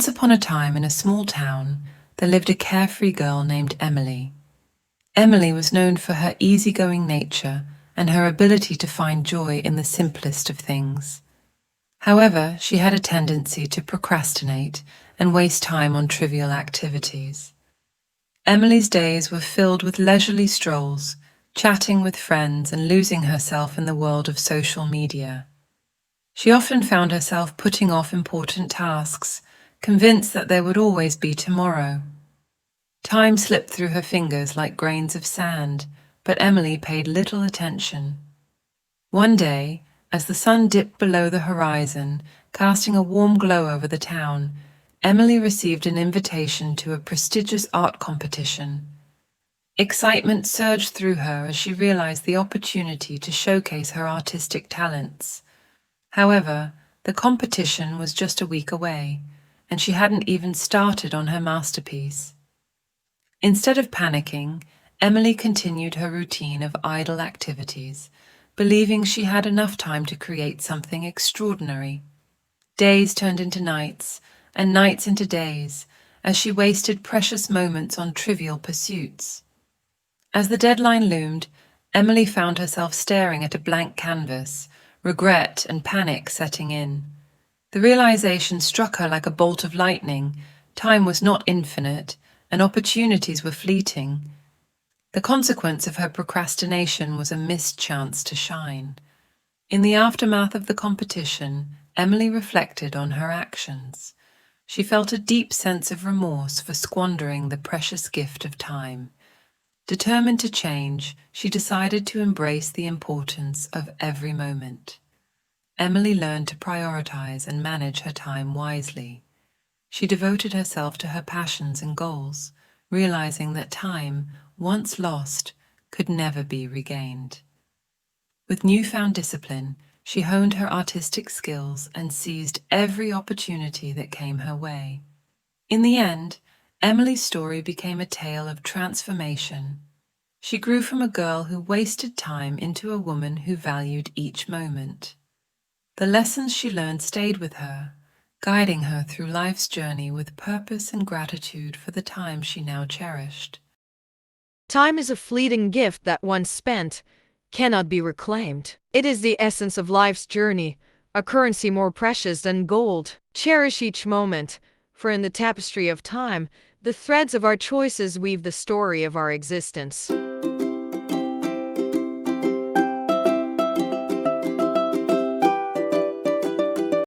Once upon a time in a small town, there lived a carefree girl named Emily. Emily was known for her easygoing nature and her ability to find joy in the simplest of things. However, she had a tendency to procrastinate and waste time on trivial activities. Emily's days were filled with leisurely strolls, chatting with friends and losing herself in the world of social media. She often found herself putting off important tasks, convinced that there would always be tomorrow. Time slipped through her fingers like grains of sand, but Emily paid little attention. One day, as the sun dipped below the horizon, casting a warm glow over the town, Emily received an invitation to a prestigious art competition. Excitement surged through her as she realized the opportunity to showcase her artistic talents. However, the competition was just a week away, and she hadn't even started on her masterpiece. Instead of panicking, Emily continued her routine of idle activities, believing she had enough time to create something extraordinary. Days turned into nights, and nights into days, as she wasted precious moments on trivial pursuits. As the deadline loomed, Emily found herself staring at a blank canvas, regret and panic setting in. The realization struck her like a bolt of lightning. Time was not infinite, and opportunities were fleeting. The consequence of her procrastination was a missed chance to shine. In the aftermath of the competition, Emily reflected on her actions. She felt a deep sense of remorse for squandering the precious gift of time. Determined to change, she decided to embrace the importance of every moment. Emily learned to prioritize and manage her time wisely. She devoted herself to her passions and goals, realizing that time, once lost, could never be regained. With newfound discipline, she honed her artistic skills and seized every opportunity that came her way. In the end, Emily's story became a tale of transformation. She grew from a girl who wasted time into a woman who valued each moment. The lessons she learned stayed with her, guiding her through life's journey with purpose and gratitude for the time she now cherished. Time is a fleeting gift that once spent cannot be reclaimed. It is the essence of life's journey, a currency more precious than gold. Cherish each moment, for in the tapestry of time, the threads of our choices weave the story of our existence.